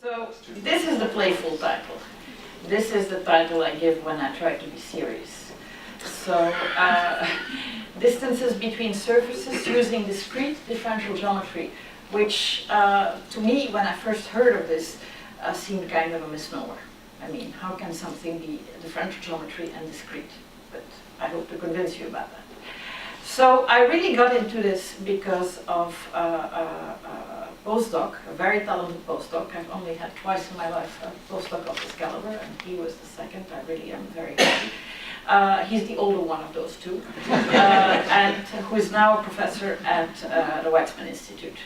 So this is the playful title. This is the title I give when I try to be serious. So distances between surfaces using discrete differential geometry, which to me, when I first heard of this, seemed kind of a misnomer. I mean, how can something be differential geometry and discrete? But I hope to convince you about that. So I really got into this because of a postdoc, a very talented postdoc. I've only had twice in my life a postdoc of this caliber, and he was the second. I really am very happy. He's the older one of those two, and who is now a professor at the Weizmann Institute.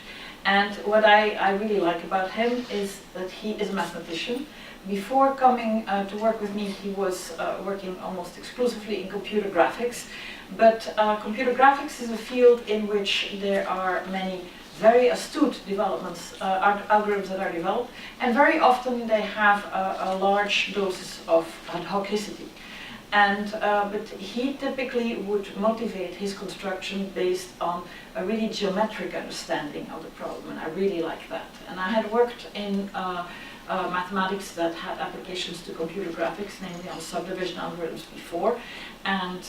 And what I really like about him is that he is a mathematician. Before coming to work with me, he was working almost exclusively in computer graphics. But computer graphics is a field in which there are many very astute developments, algorithms that are developed, and very often they have a large doses of ad hocicity. And but he typically would motivate his construction based on a really geometric understanding of the problem, and I really like that. And I had worked in mathematics that had applications to computer graphics, namely on subdivision algorithms before. And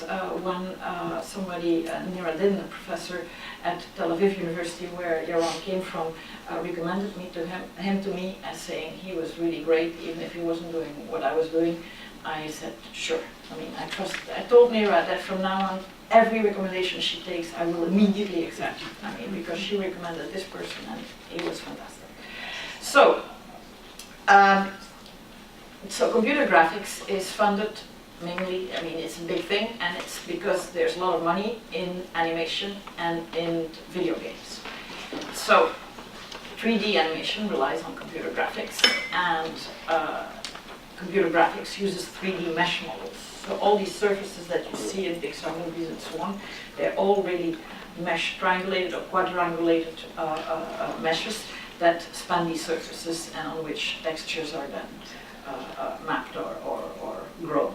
when somebody, Niradin, a professor at Tel Aviv University, where Yaron came from, recommended me to him to me as saying he was really great, even if he wasn't doing what I was doing, I said, sure. I mean, I told Nira that from now on, every recommendation she takes, I will immediately accept. I mean, because she recommended this person, and he was fantastic. So, so computer graphics is funded mainly, I mean, it's a big thing, and it's because there's a lot of money in animation and in video games. So 3D animation relies on computer graphics, and computer graphics uses 3D mesh models. So all these surfaces that you see in Pixar movies and so on, they're all really mesh triangulated or quadrangulated meshes that span these surfaces and on which textures are then mapped or grown.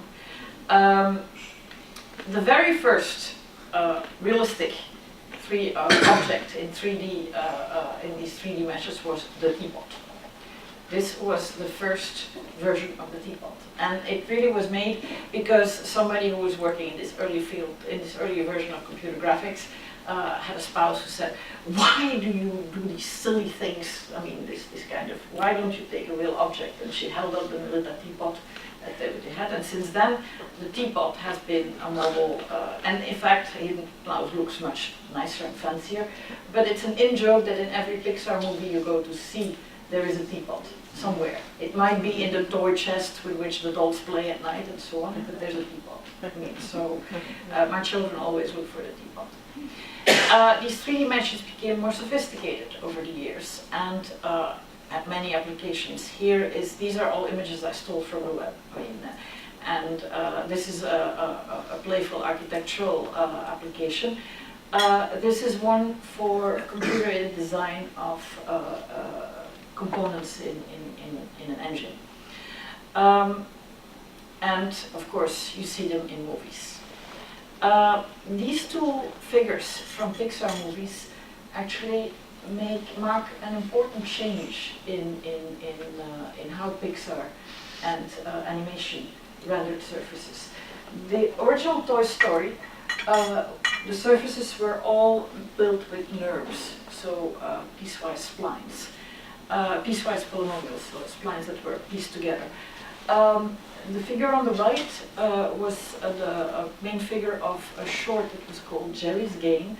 The very first realistic object in 3D, in these 3D meshes was the TBolt. This was the first version of the TBolt. And it really was made because somebody who was working in this early field, in this early version of computer graphics, had a spouse who said, why do you do these silly things? I mean, this kind of, why don't you take a real object? And she held up the little TBolt that they had. And since then, the TBolt has been a model, and in fact, it now looks much nicer and fancier. But it's an in-joke that in every Pixar movie you go to see, there is a TBolt somewhere. It might be in the toy chest with which the dolls play at night and so on, but there's a TBolt. I mean, so my children always look for the TBolt. These 3D meshes became more sophisticated over the years, and had many applications. These are all images I stole from the web. I mean, and this is a playful architectural application. This is one for computer-aided design of components in an engine. And of course, you see them in movies. These two figures from Pixar movies actually mark an important change in how Pixar and animation rendered surfaces. The original Toy Story, the surfaces were all built with nerves, so piecewise splines, piecewise polynomials, so splines that were pieced together. The figure on the right was the main figure of a short that was called Jerry's Game,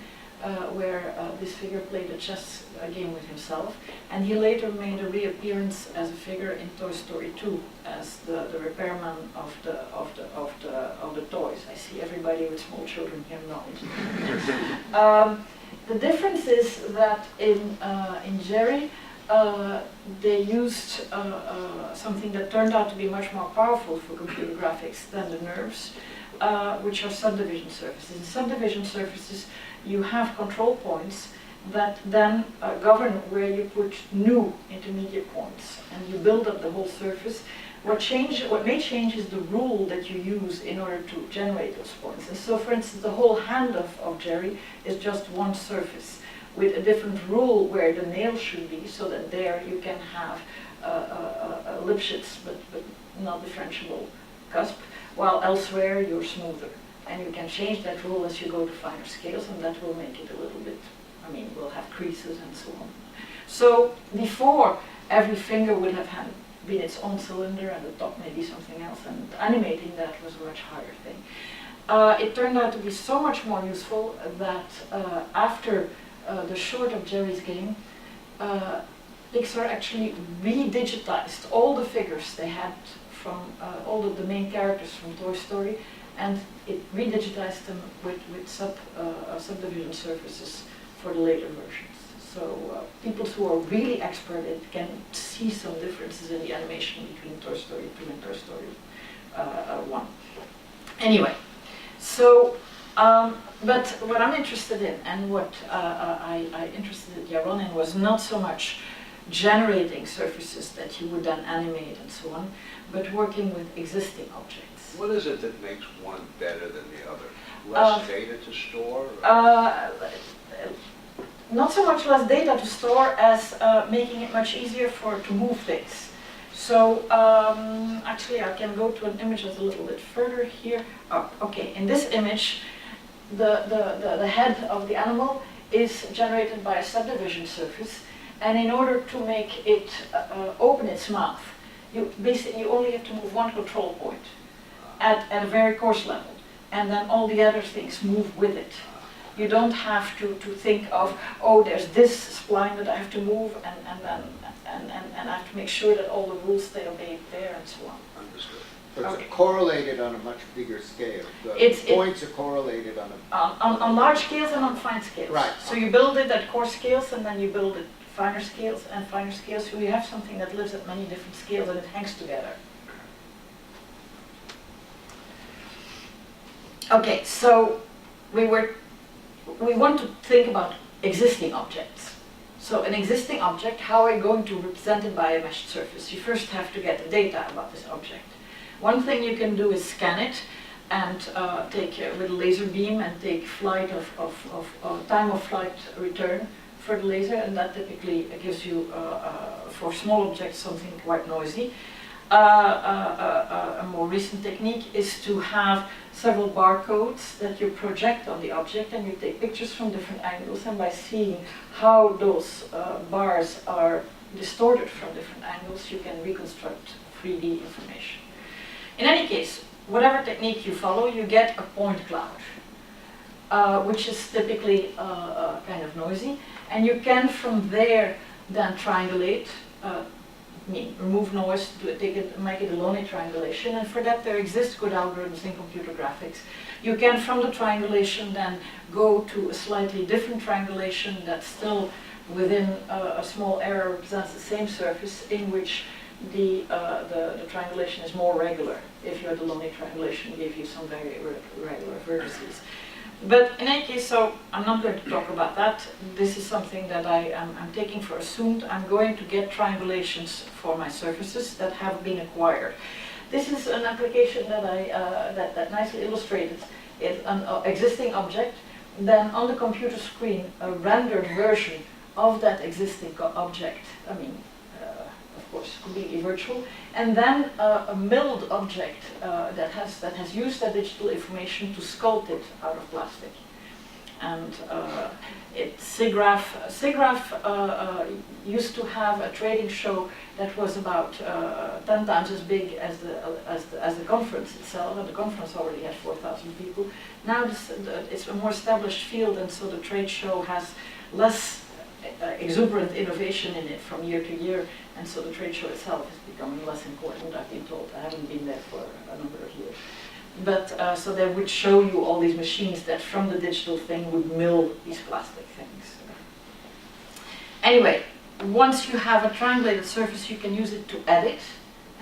where this figure played a chess game with himself, and he later made a reappearance as a figure in Toy Story 2 as the repairman of the toys. I see everybody with small children here nods. The difference is that in Jerry, they used something that turned out to be much more powerful for computer graphics than the nerves, which are subdivision surfaces. In subdivision surfaces, you have control points that then govern where you put new intermediate points, and you build up the whole surface. What may change is the rule that you use in order to generate those points. And so, for instance, the whole hand of Jerry is just one surface with a different rule where the nail should be, so that there you can have Lipschitz, but not differentiable cusp, while elsewhere you're smoother. And you can change that rule as you go to finer scales, and that will make it a little bit, I mean, we'll have creases and so on. So before, every finger would have been its own cylinder, and the top maybe something else, and animating that was a much harder thing. It turned out to be so much more useful that after the short of Jerry's game, Pixar actually redigitized all the figures they had from all the main characters from Toy Story, and it redigitized them with subdivision surfaces for the later versions. So people who are really expert can see some differences in the animation between Toy Story 2 and Toy Story 1. Anyway, so, but what I'm interested in, and what I interested Yaron in, was not so much generating surfaces that you would then animate and so on, but working with existing objects. What is it that makes one better than the other? Less data to store? Not so much less data to store as making it much easier to move things. So actually I can go to an image that's a little bit further here. Oh, okay, in this image, the head of the animal is generated by a subdivision surface, and in order to make it open its mouth, you only have to move one control point at a very coarse level, and then all the other things move with it. You don't have to think of, oh, there's this spline that I have to move, and I have to make sure that all the rules stay obeyed there, and so on. Understood. So it's correlated on a much bigger scale. The points are correlated on a... On large scales and on fine scales. Right. So you build it at coarse scales, and then you build it finer scales and finer scales, so you have something that lives at many different scales and it hangs together. Okay, so we want to think about existing objects. So an existing object, how are you going to represent it by a meshed surface? You first have to get the data about this object. One thing you can do is scan it and take with a laser beam and take flight of time of flight return for the laser, and that typically gives you, for small objects, something quite noisy. A more recent technique is to have several barcodes that you project on the object, and you take pictures from different angles, and by seeing how those bars are distorted from different angles, you can reconstruct 3D information. In any case, whatever technique you follow, you get a point cloud, which is typically kind of noisy, and you can from there then triangulate, remove noise, make it a Loney triangulation, and for that there exist good algorithms in computer graphics. You can from the triangulation then go to a slightly different triangulation that's still within a small error represents the same surface, in which the triangulation is more regular. If you had the Loney triangulation, gave you some very irregular vertices. But in any case, so I'm not going to talk about that. This is something that I'm taking for assumed. I'm going to get triangulations for my surfaces that have been acquired. This is an application that that nicely illustrated it, an existing object. Then on the computer screen, a rendered version of that existing object. I mean, of course, completely virtual, and then a milled object that has used that digital information to sculpt it out of plastic. And SIGGRAPH used to have a trading show that was about 10 times as big as the conference itself, and the conference already had 4,000 people. Now it's a more established field, and so the trade show has less exuberant innovation in it from year to year, and so the trade show itself is becoming less important, I've been told. I haven't been there for a number of years. But so they would show you all these machines that from the digital thing would mill these plastic things. Anyway, once you have a triangulated surface, you can use it to edit,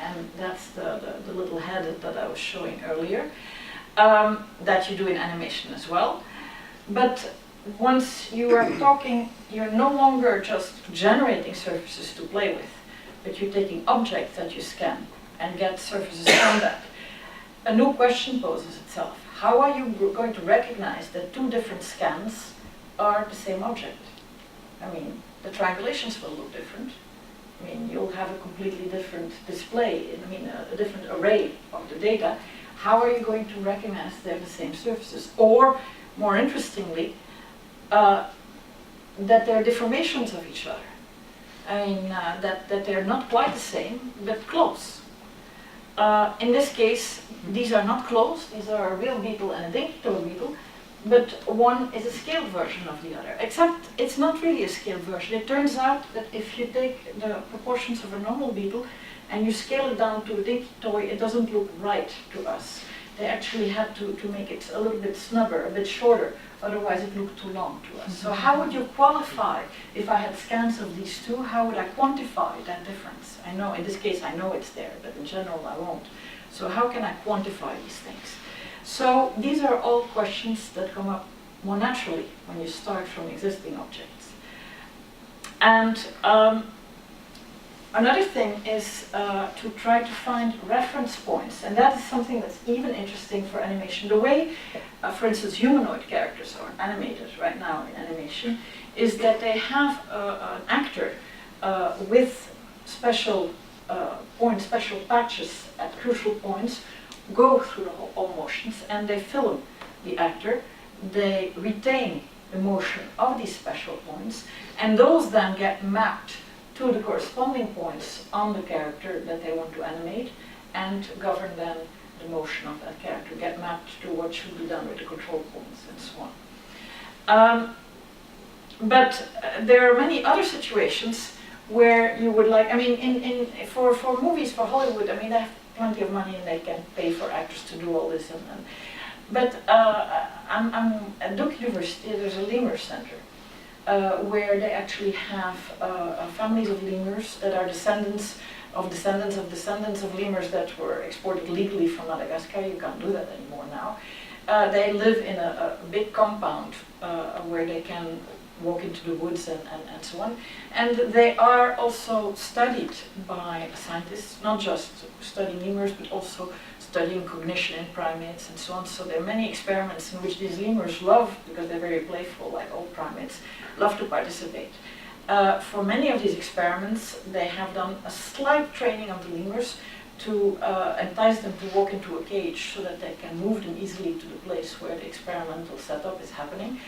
and that's the little head that I was showing earlier, that you do in animation as well. But once you are talking, you're no longer just generating surfaces to play with, but you're taking objects that you scan and get surfaces from that. A new question poses itself. How are you going to recognize that two different scans are the same object? I mean, the triangulations will look different, I mean, you'll have a completely different display, I mean, a different array of the data. How are you going to recognize they're the same surfaces? Or, more interestingly, that they're deformations of each other. I mean, that they're not quite the same, but close. In this case, these are not close. These are a real beetle and a dinky-toed beetle, but one is a scaled version of the other. Except it's not really a scaled version. It turns out that if you take the proportions of a normal beetle and you scale it down to a dinky-toed, it doesn't look right to us. They actually had to make it a little bit snubber, a bit shorter, otherwise it looked too long to us. So how would you qualify, if I had scans of these two, how would I quantify that difference? I know, in this case I know it's there, but in general I won't. So how can I quantify these things? So these are all questions that come up more naturally when you start from existing objects. And another thing is to try to find reference points, and that is something that's even interesting for animation. The way, for instance, humanoid characters are animated right now in animation is that they have an actor with special points, special patches at crucial points, go through the all motions, and they film the actor. They retain the motion of these special points, and those then get mapped to the corresponding points on the character that they want to animate, and govern then the motion of that character, get mapped to what should be done with the control points and so on. But there are many other situations where you would like, I mean, for movies, for Hollywood, I mean, they have plenty of money and they can pay for actors to do all this. But I'm at Duke University, there's a Lemur Center, where they actually have families of lemurs that are descendants of lemurs that were exported legally from Madagascar. You can't do that anymore now. They live in a big compound where they can walk into the woods and so on. And they are also studied by scientists, not just studying lemurs, but also studying cognition in primates and so on. So there are many experiments in which these lemurs love, because they're very playful like all primates, love to participate. For many of these experiments, they have done a slight training of the lemurs to entice them to walk into a cage so that they can move them easily to the place where the experimental setup is happening.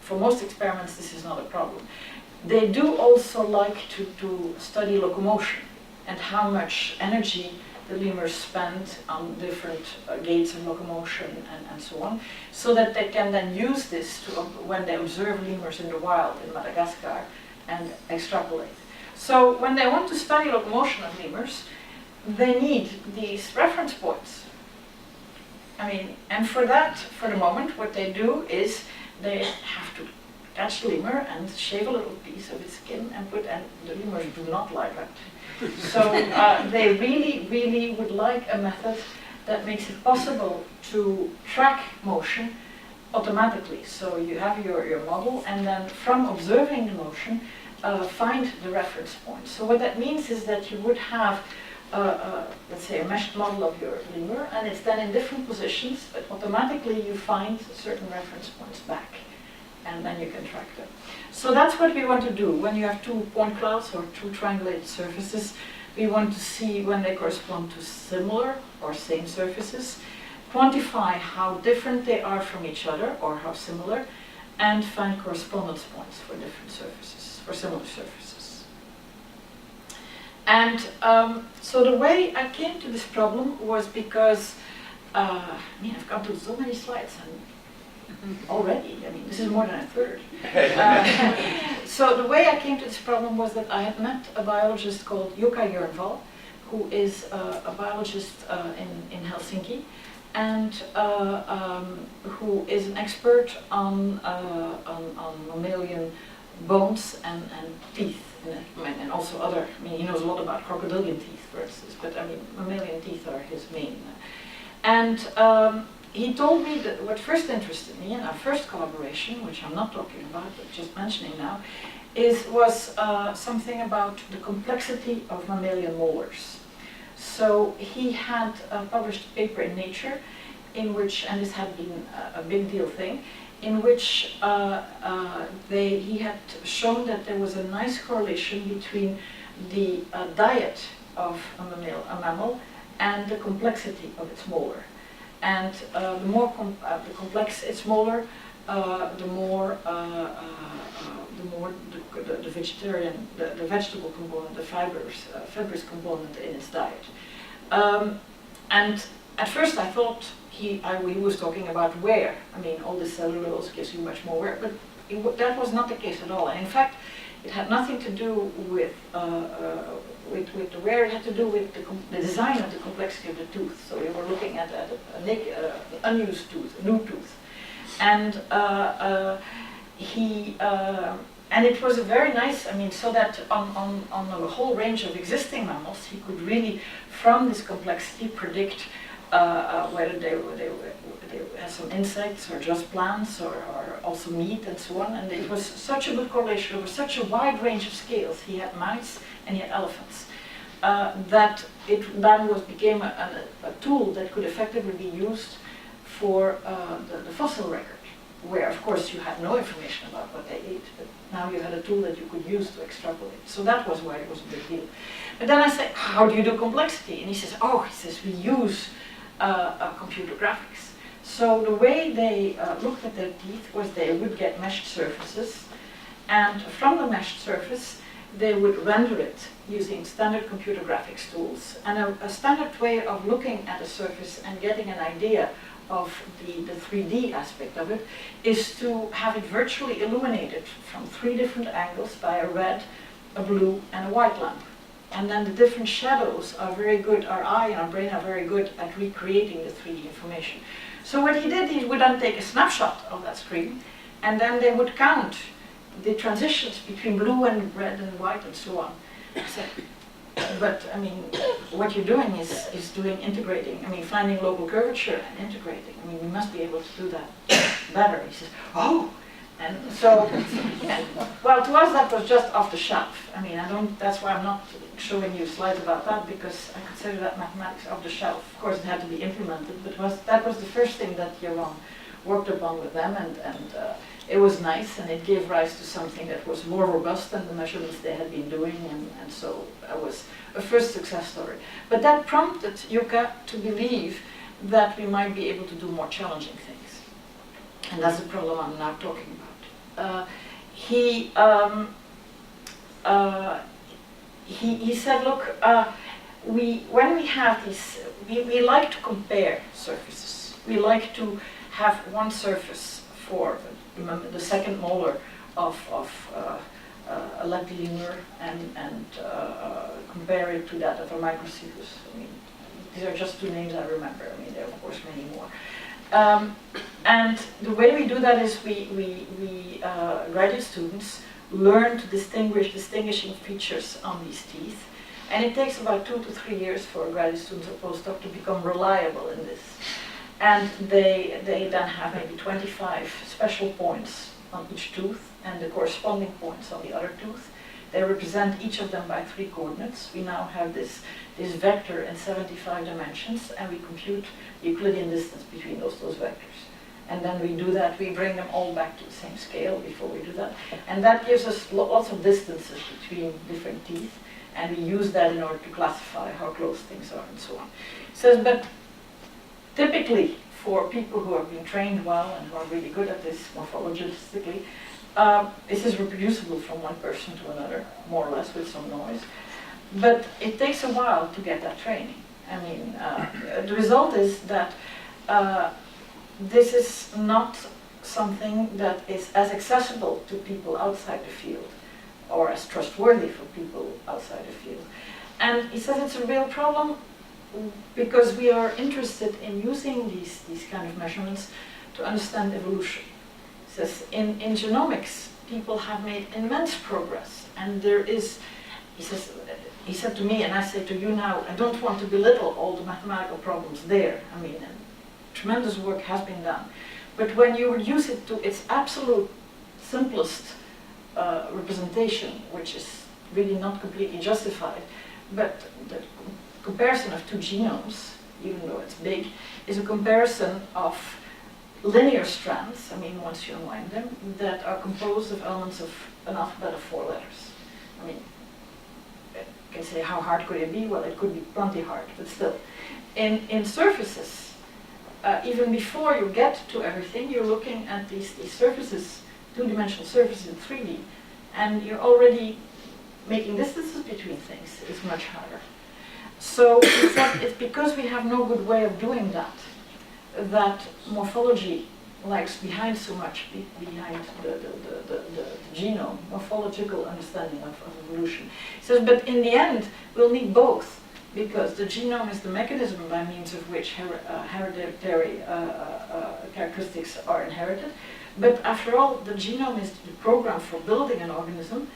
For most experiments, this is not a problem. They do also like to study locomotion and how much energy the lemurs spend on different gates of locomotion and so on, so that they can then use this to, when they observe lemurs in the wild in Madagascar, and extrapolate. So when they want to study locomotion of lemurs, they need these reference points. I mean, and for that, for the moment, what they do is they have to catch the lemur and shave a little piece of its skin and put, and the lemurs do not like that. So they really, really would like a method that makes it possible to track motion automatically. So you have your model, and then from observing the motion, find the reference point. So what that means is that you would have let's say a meshed model of your lemur, and it's then in different positions, but automatically you find certain reference points back, and then you can track them. So that's what we want to do. When you have two point clouds or two triangulated surfaces, we want to see when they correspond to similar or same surfaces, quantify how different they are from each other or how similar, and find correspondence points for different surfaces, for similar surfaces. And so the way I came to this problem was because, I've gone through so many slides and already, this is more than a third. So the way I came to this problem was that I had met a biologist called Jukka Jörnval, who is a biologist in Helsinki, and who is an expert on mammalian bones and teeth. And also other, he knows a lot about crocodilian teeth, for instance, but mammalian teeth are his main. And he told me that what first interested me in our first collaboration, which I'm not talking about, but just mentioning now, was something about the complexity of mammalian molars. So he had published a paper in Nature in which, and this had been a big deal thing, in which he had shown that there was a nice correlation between the diet of a mammal and the complexity of its molar. And the more the complex its molar, the more the vegetable component, the fibrous component in its diet. And at first I thought he was talking about wear. I mean, all this cellulose gives you much more wear, but that was not the case at all. And in fact, it had nothing to do with the wear. It had to do with the design of the complexity of the tooth. So we were looking at an unused tooth, a new tooth, and and it was a very nice. I mean, so that on a whole range of existing mammals, he could really, from this complexity, predict whether they had some insects or just plants or also meat and so on. And it was such a good correlation over such a wide range of scales. He had mice and he had elephants. That it then became a tool that could effectively be used for the fossil record, where of course you had no information about what they ate, but now you had a tool that you could use to extrapolate. So that was why it was a big deal. But then I said, how do you do complexity? And he says, we use computer graphics. So the way they looked at their teeth was they would get meshed surfaces, and from the meshed surface they would render it using standard computer graphics tools. And a standard way of looking at a surface and getting an idea of the 3D aspect of it is to have it virtually illuminated from 3 different angles by a red, a blue, and a white lamp. And then the different shadows are very good, our eye and our brain are very good at recreating the 3D information. So what he did, he would then take a snapshot of that screen, and then they would count the transitions between blue and red and white and so on. So, but I mean, what you're doing is doing integrating. I mean, finding local curvature and integrating. I mean, you must be able to do that better. He says, oh, and so, yeah. Well, to us that was just off the shelf. I mean, that's why I'm not showing you slides about that, because I consider that mathematics off the shelf. Of course, it had to be implemented, but that was the first thing that Jeroen worked upon with them, and it was nice, and it gave rise to something that was more robust than the measurements they had been doing, and so it was a first success story. But that prompted Jukka to believe that we might be able to do more challenging things. And that's the problem I'm now talking about. He said, look, when we have these, we like to compare surfaces. We like to have one surface for the second molar of a lemur and compare it to that of a microcephalus. I mean, these are just 2 names I remember. I mean, there are of course many more. And the way we do that is we graduate students learn to distinguish distinguishing features on these teeth. And it takes about 2 to 3 years for a graduate student or postdoc to become reliable in this. And they then have maybe 25 special points on each tooth and the corresponding points on the other tooth. They represent each of them by 3 coordinates. We now have this vector in 75 dimensions, and we compute the Euclidean distance between those vectors. And then we do that, we bring them all back to the same scale before we do that. And that gives us lots of distances between different teeth, and we use that in order to classify how close things are and so on. It says, but typically for people who have been trained well and who are really good at this morphologistically, this is reproducible from one person to another, more or less, with some noise. But it takes a while to get that training. I mean, the result is that this is not something that is as accessible to people outside the field, or as trustworthy for people outside the field. And he says it's a real problem because we are interested in using these kind of measurements to understand evolution. He says in genomics, people have made immense progress, and there is, he said to me, and I say to you now, I don't want to belittle all the mathematical problems there. I mean, tremendous work has been done. But when you reduce it to its absolute simplest representation, which is really not completely justified, but the comparison of 2 genomes even though it's big, is a comparison of linear strands, I mean, once you unwind them, that are composed of elements of an alphabet of 4 letters. I mean, you can say, how hard could it be? Well, it could be plenty hard, but still. In surfaces, even before you get to everything, you're looking at these surfaces, two-dimensional surfaces in 3D, and you're already making distances between things is much harder. So it's because we have no good way of doing that, that morphology lags behind so much, behind the genome, morphological understanding of evolution. He says, but in the end, we'll need both, because the genome is the mechanism by means of which hereditary characteristics are inherited. But after all, the genome is the program for building an organism,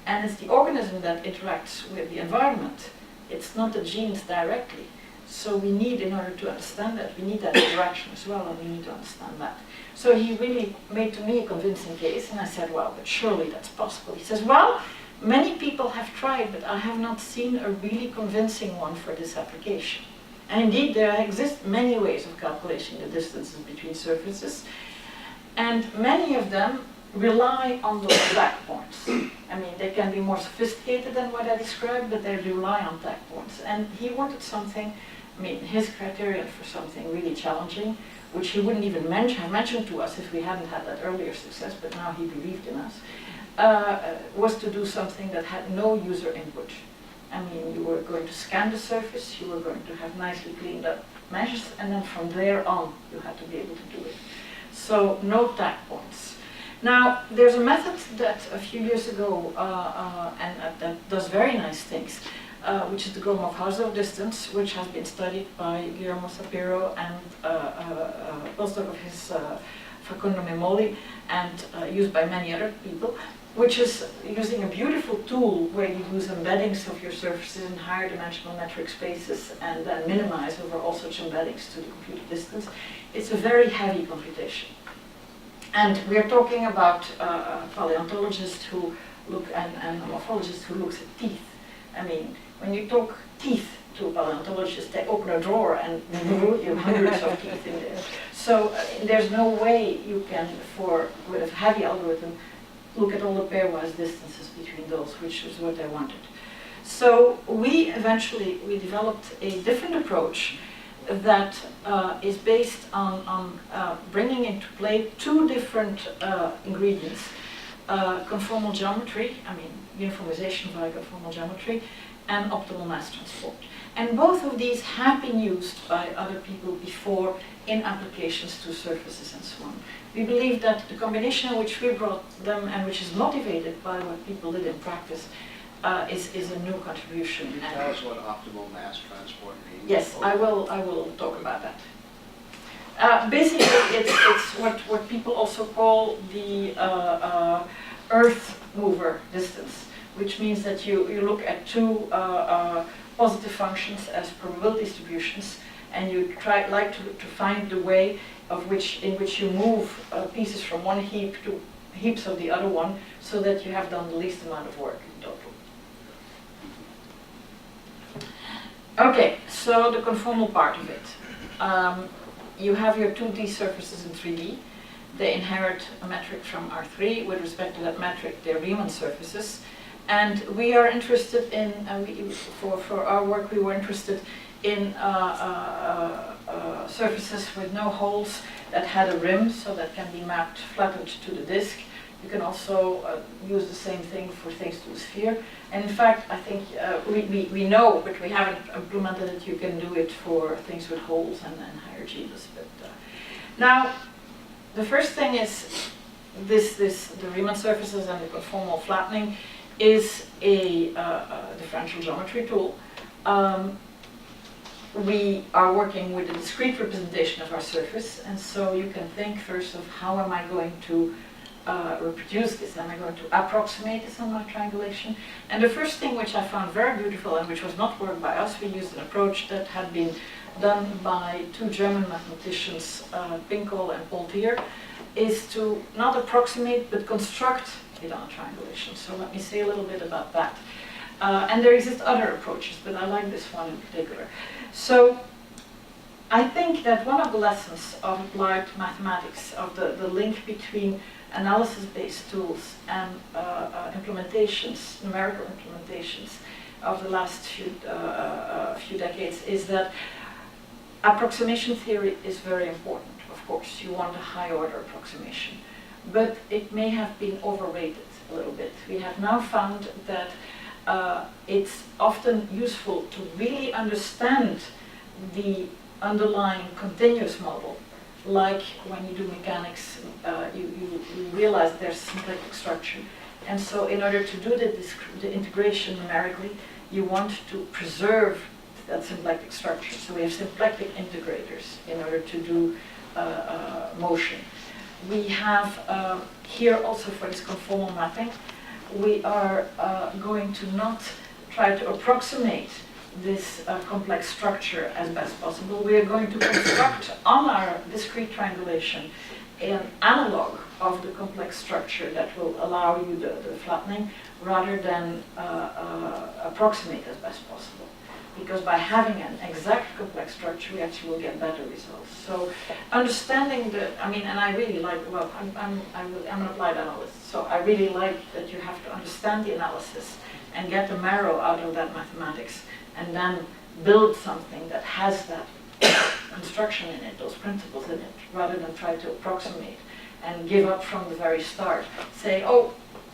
and it's the organism that interacts with the environment. It's not the genes directly. So we need, in order to understand that, we need that interaction as well, and we need to understand that. So he really made to me a convincing case, and I said, well, but surely that's possible. He says, well, many people have tried, but I have not seen a really convincing one for this application. And indeed, there exist many ways of calculating the distances between surfaces, and many of them rely on those tag points. I mean, they can be more sophisticated than what I described, but they rely on tag points. And he wanted something, I mean, his criterion for something really challenging, which he wouldn't even have mentioned to us if we hadn't had that earlier success, but now he believed in us, was to do something that had no user input. I mean, you were going to scan the surface, you were going to have nicely cleaned up meshes, and then from there on, you had to be able to do it. So, no tag points. Now, there's a method that a few years ago, and that does very nice things, which is the Gromov-Hausdorff distance, which has been studied by Guillermo Sapiro and a postdoc of his, Facundo Memoli, and used by many other people, which is using a beautiful tool where you use embeddings of your surfaces in higher dimensional metric spaces and then minimize over all such embeddings to the computed distance. It's a very heavy computation. And we're talking about a paleontologist who look and a morphologist who looks at teeth. I mean, when you talk teeth to a paleontologist, they open a drawer and you have hundreds of teeth in there. So there's no way you can, with a heavy algorithm, look at all the pairwise distances between those, which is what I wanted. So we developed a different approach that is based on bringing into play 2 different ingredients, conformal geometry, I mean uniformization via conformal geometry, and optimal mass transport. And both of these have been used by other people before in applications to surfaces and so on. We believe that the combination in which we brought them and which is motivated by what people did in practice is a new contribution. Can you tell us what optimal mass transport means? Yes, I will talk about that. Basically, it's what people also call the Earth mover distance, which means that you look at 2 positive functions as probability distributions, and you like to find the way in which you move pieces from one heap to heaps of the other one, so that you have done the least amount of work in total. Okay, so the conformal part of it. You have your 2D surfaces in 3D. They inherit a metric from R3. With respect to that metric, they're Riemann surfaces. And we are interested in, for our work, we were interested in surfaces with no holes that had a rim, so that can be mapped flattened to the disk. You can also use the same thing for things to the sphere. And in fact, I think we know, but we haven't implemented it, you can do it for things with holes and higher genus. But now, the first thing is the Riemann surfaces and the conformal flattening is a differential geometry tool. We are working with a discrete representation of our surface, and so you can think first of how am I going to reproduce this? Am I going to approximate this on my triangulation? And the first thing which I found very beautiful and which was not worked by us, we used an approach that had been done by 2 German mathematicians, Pinkel and Poltier, is to not approximate but construct it on a triangulation. So let me say a little bit about that. And there exist other approaches, but I like this one in particular. So I think that one of the lessons of applied mathematics, of the link between analysis-based tools and implementations, numerical implementations of the last few decades, is that approximation theory is very important. Of course, you want a high-order approximation, but it may have been overrated a little bit. We have now found that it's often useful to really understand the underlying continuous model. Like when you do mechanics, you realize there's symplectic structure. And so in order to do the integration numerically, you want to preserve that symplectic structure. So we have symplectic integrators in order to do motion. We have here also for this conformal mapping, we are going to not try to approximate this complex structure as best possible. We are going to construct on our discrete triangulation an analog of the complex structure that will allow you the flattening rather than approximate as best possible. Because by having an exact complex structure, we actually will get better results. So understanding and I really like, well, I'm an applied analyst, so I really like that you have to understand the analysis and get the marrow out of that mathematics and then build something that has that construction in it, those principles in it, rather than try to approximate and give up from the very start. Say, oh,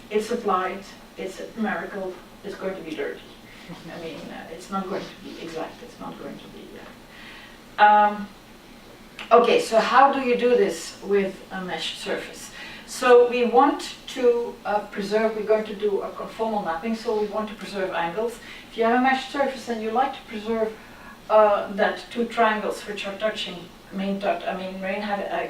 it's applied, it's numerical, it's going to be dirty. I mean, it's not going to be exact, it's not going to be... Okay, so how do you do this with a meshed surface? So we want to preserve, we're going to do a conformal mapping, so we want to preserve angles. If you have a meshed surface and you like to preserve that two triangles which are touching,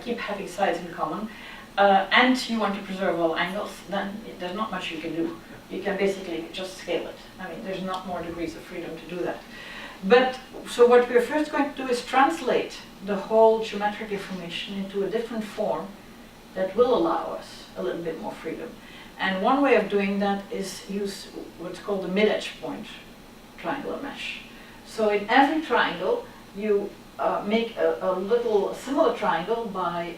keep having sides in common, and you want to preserve all angles, then there's not much you can do. You can basically just scale it. I mean, there's not more degrees of freedom to do that. But, so what we're first going to do is translate the whole geometric information into a different form that will allow us a little bit more freedom. And one way of doing that is use what's called the mid-edge point triangular mesh. So in every triangle, you make a similar triangle by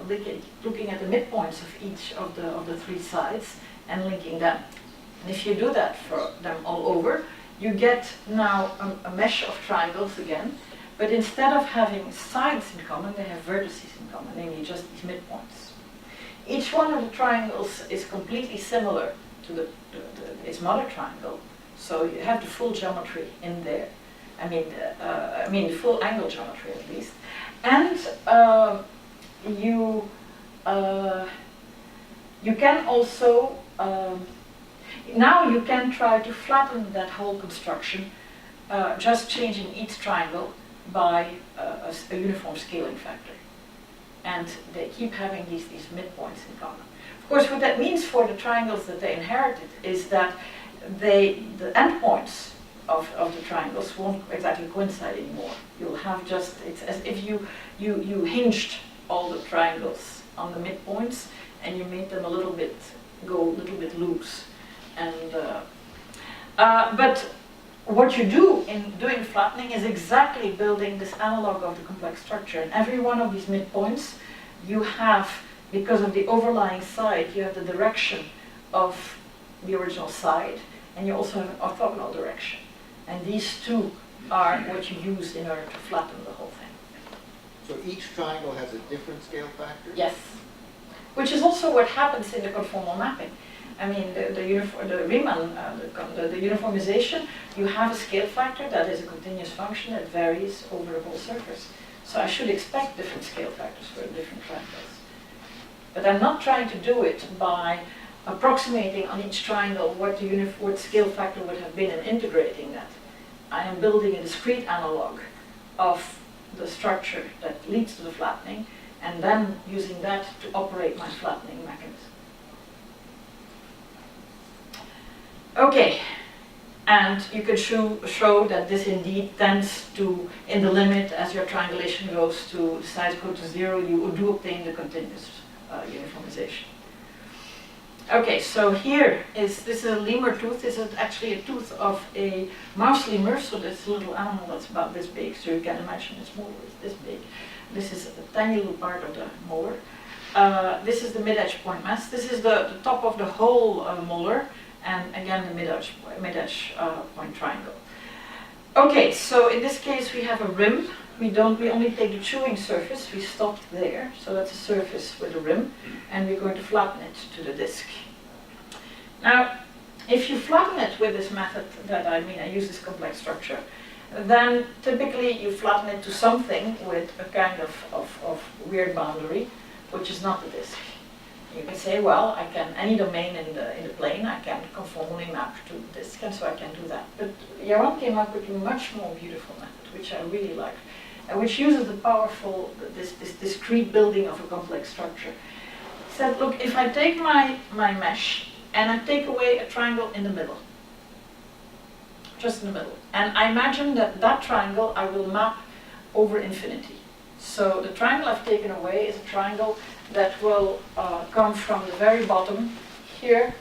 looking at the midpoints of each of the three sides and linking them. And if you do that for them all over, you get now a mesh of triangles again, but instead of having sides in common, they have vertices in common, namely just these midpoints. Each one of the triangles is completely similar to its mother triangle, so you have the full geometry in there. I mean the full angle geometry at least. And you can also now you can try to flatten that whole construction, just changing each triangle by a uniform scaling factor. And they keep having these midpoints in common. Of course, what that means for the triangles that they inherited is that the endpoints of the triangles won't exactly coincide anymore. You'll have just, it's as if you hinged all the triangles on the midpoints and you made them go a little bit loose. And but what you do in doing flattening is exactly building this analog of the complex structure. And every one of these midpoints, you have, because of the overlying side, you have the direction of the original side, and you also have an orthogonal direction. And these two are what you use in order to flatten the whole thing. So each triangle has a different scale factor? Yes. Which is also what happens in the conformal mapping. I mean, the Riemann, the uniformization, you have a scale factor that is a continuous function that varies over the whole surface. So I should expect different scale factors for different triangles. But I'm not trying to do it by approximating on each triangle what scale factor would have been and integrating that. I am building a discrete analog of the structure that leads to the flattening, and then using that to operate my flattening mechanism. Okay, and you can show that this indeed tends to, in the limit, as your triangulation goes to sides go to 0, you do obtain the continuous uniformization. Okay, so here this is a lemur tooth. This is actually a tooth of a mouse lemur, so this little animal that's about this big, so you can imagine its molar is this big. This is a tiny little part of the molar. This is the mid-edge point mass. This is the top of the whole molar, and again the mid-edge point triangle. Okay, so in this case we have a rim. We only take the chewing surface. We stopped there, so that's a surface with a rim, and we're going to flatten it to the disc. Now, if you flatten it with this method I use this complex structure, then typically you flatten it to something with a kind of weird boundary, which is not the disc. You can say, well, I can, any domain in the plane, I can conformally map to the disc, and so I can do that. But Yaron came up with a much more beautiful method, which I really like, which uses the powerful, this discrete building of a complex structure. He said, look, if I take my mesh and I take away a triangle in the middle, just in the middle, and I imagine that triangle I will map over infinity. So the triangle I've taken away is a triangle that will come from the very bottom here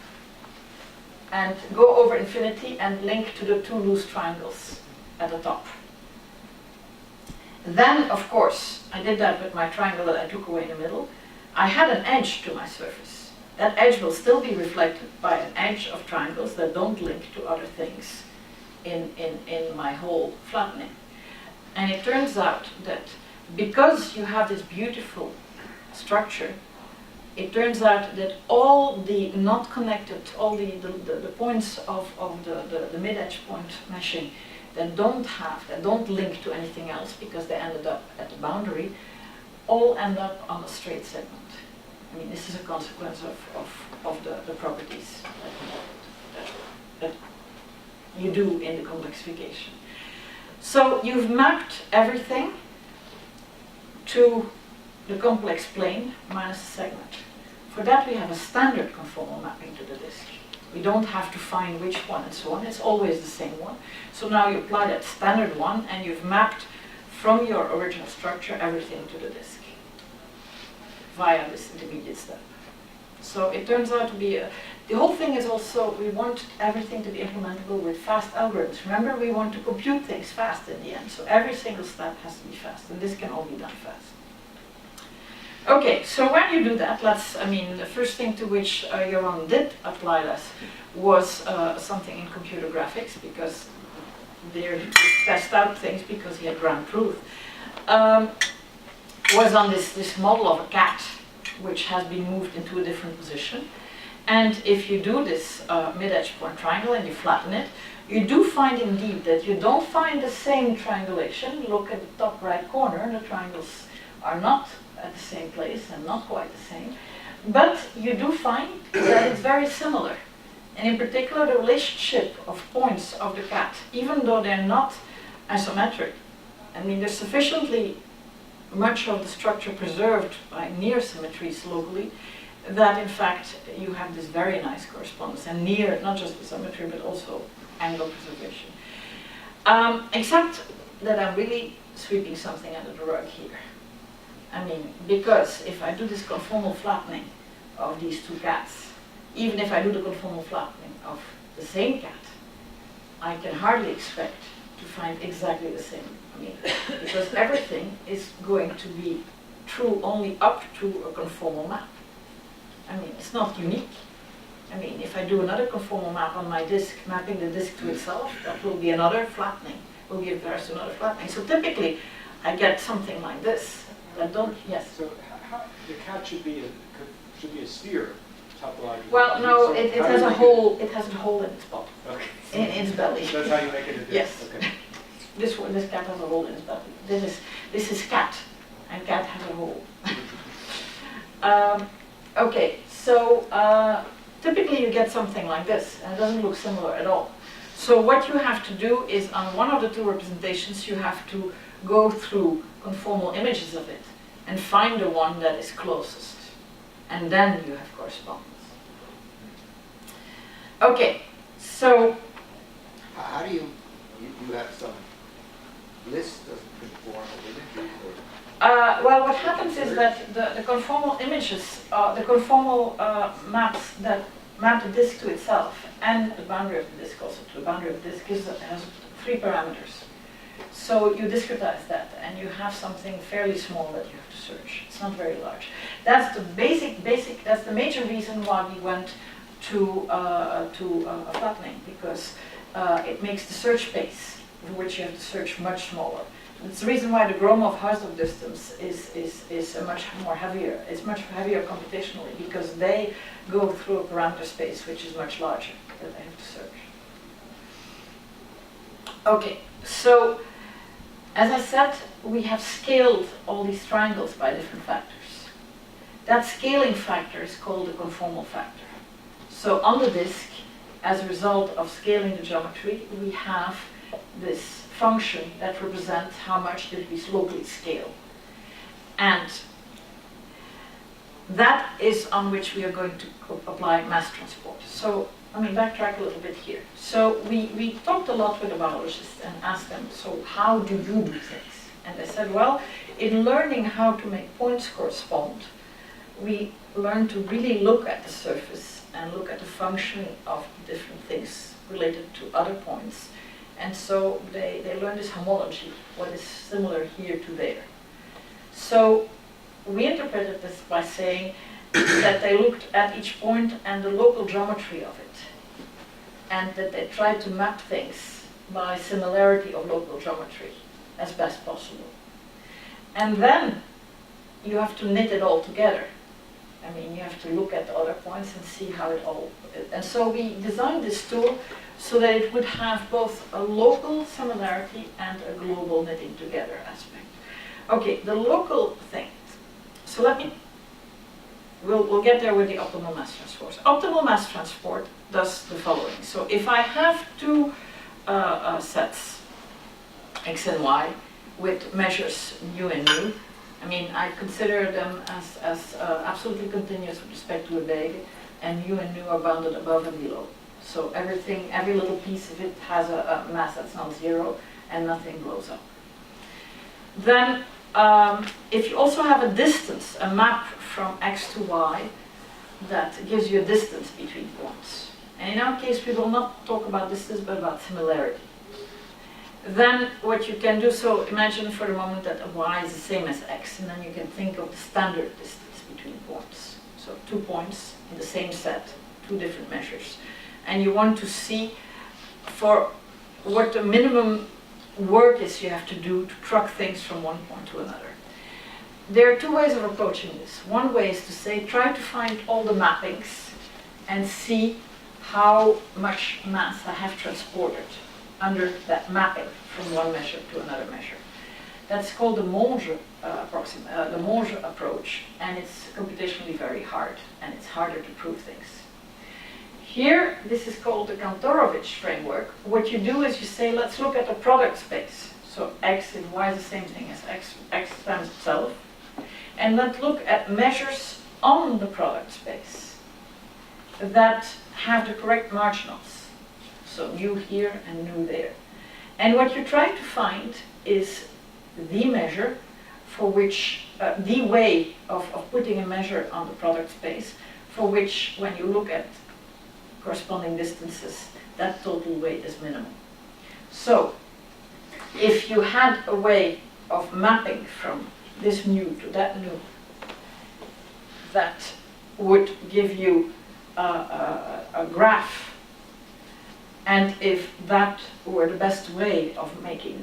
and go over infinity and link to the two loose triangles at the top. Then, of course, I did that with my triangle that I took away in the middle. I had an edge to my surface. That edge will still be reflected by an edge of triangles that don't link to other things in my whole flattening. And it turns out that because you have this beautiful structure, it turns out that all the not connected, all the points of the mid-edge point meshing that don't link to anything else because they ended up at the boundary, all end up on a straight segment. I mean, this is a consequence of the properties that you do in the complexification. So you've mapped everything to the complex plane minus a segment. For that we have a standard conformal mapping to the disk. We don't have to find which one and so on, it's always the same one. So now you apply that standard one and you've mapped from your original structure everything to the disk via this intermediate step. So it turns out to be the whole thing is also, we want everything to be implementable with fast algorithms. Remember, we want to compute things fast in the end, so every single step has to be fast, and this can all be done fast. Okay, so when you do that, the first thing to which Yaron did apply this was something in computer graphics, because there he test out things because he had ground truth. Was on this model of a cat, which has been moved into a different position. And if you do this mid-edge point triangle and you flatten it, you do find indeed that you don't find the same triangulation. Look at the top right corner, the triangles are not at the same place and not quite the same. But you do find that it's very similar. And in particular, the relationship of points of the cat, even though they're not isometric, I mean, there's sufficiently much of the structure preserved by near symmetries locally, that in fact you have this very nice correspondence, and near, not just the symmetry, but also angle preservation. Except that I'm really sweeping something under the rug here. I mean, because if I do this conformal flattening of these two cats, even if I do the conformal flattening of the same cat, I can hardly expect to find exactly the same. I mean, because everything is going to be true only up to a conformal map. I mean, it's not unique. I mean, if I do another conformal map on my disk, mapping the disk to itself, that will be another flattening, will give rise to another flattening. So typically, I get something like this. That don't, yes? So the cat should be a sphere, topologically. Well, no, so it has a hole. It has a hole in its bottom, okay. in its belly. That's how you make it a disk. Yes. Okay. This cat has a hole in its belly. This is cat, and cat has a hole. Okay, so typically you get something like this, and it doesn't look similar at all. So what you have to do is, on one of the two representations, you have to go through conformal images of it and find the one that is closest, and then you have correspondence. Okay, so how do you have some list of conformal images? Well, what happens is that the conformal images, the conformal maps that map the disk to itself and the boundary of the disk also to the boundary of the disk has 3 parameters. So you discretize that and you have something fairly small that you have to search. It's not very large. That's the basic, that's the major reason why we went to flattening, because it makes the search space, for which you have to search, much smaller. It's the reason why the Gromov-Hausdorff distance is a much more heavier. It's much heavier computationally because they go through a parameter space which is much larger that they have to search. Okay, so as I said, we have scaled all these triangles by different factors. That scaling factor is called the conformal factor. So on the disk, as a result of scaling the geometry, we have this function that represents how much did we locally scale. And that is on which we are going to apply mass transport. So let me backtrack a little bit here. So we talked a lot with the biologists and asked them, so how do you do things? And they said, well, in learning how to make points correspond, we learn to really look at the surface and look at the function of different things related to other points. And so they learned this homology, what is similar here to there. So we interpreted this by saying that they looked at each point and the local geometry of it, and that they tried to map things by similarity of local geometry as best possible. And then you have to knit it all together. I mean, you have to look at the other points and see how it all... And so we designed this tool so that it would have both a local similarity and a global knitting together aspect. Okay, the local thing. So we'll get there with the optimal mass transport. Optimal mass transport does the following. So if I have 2 sets, x and y, with measures mu and nu, I mean, I consider them as absolutely continuous with respect to a bag, and mu and nu are bounded above and below. So everything, every little piece of it has a mass that's non-zero, and nothing blows up. Then, if you also have a distance, a map from x to y, that gives you a distance between points. And in our case, we will not talk about distance, but about similarity. Then what you can do, so imagine for the moment that y is the same as x, and then you can think of the standard distance between points. So 2 points in the same set, 2 different measures. And you want to see for what the minimum work is you have to do to truck things from one point to another. There are 2 ways of approaching this. One way is to say, try to find all the mappings and see how much mass I have transported under that mapping from one measure to another measure. That's called the Monge approach, and it's computationally very hard, and it's harder to prove things. Here, this is called the Kantorovich framework. What you do is you say, let's look at the product space. So x and y is the same thing as x times itself. And let's look at measures on the product space that have the correct marginals. So nu here and nu there. And what you try to find is the measure for which, the way of putting a measure on the product space, for which when you look at corresponding distances, that total weight is minimum. So, if you had a way of mapping from this nu to that nu, that would give you a graph, and if that were the best way of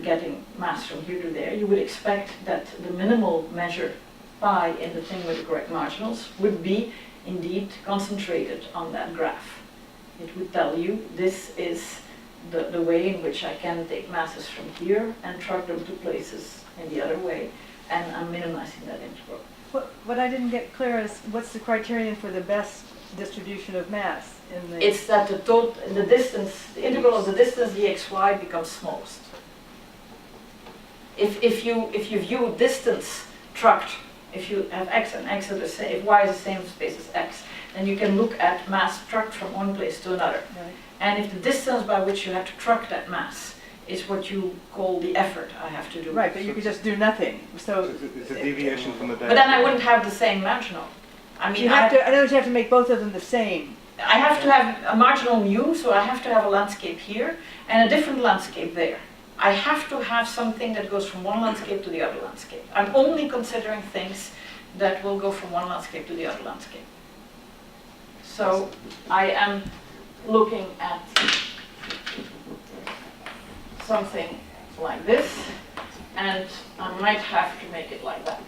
getting mass from here to there, you would expect that the minimal measure pi in the thing with the correct marginals would be indeed concentrated on that graph. It would tell you this is the way in which I can take masses from here and truck them to places in the other way, and I'm minimizing that integral. What I didn't get clear is what's the criterion for the best distribution of mass in the... It's that the distance, the integral of the distance dxy becomes smallest. If you view distance trucked, if you have x and x are the same, if y is the same space as x, then you can look at mass trucked from one place to another. Right. And if the distance by which you have to truck that mass is what you call the effort I have to do. Right, but you could just do nothing, so. It's a deviation from the But then I diagram. wouldn't have the same marginal. I mean, You have to, in other words, you have to make both of them the same. I have to have a marginal mu, so I have to have a landscape here and a different landscape there. I have to have something that goes from one landscape to the other landscape. I'm only considering things that will go from one landscape to the other landscape. So I am looking at something like this, and I might have to make it like that.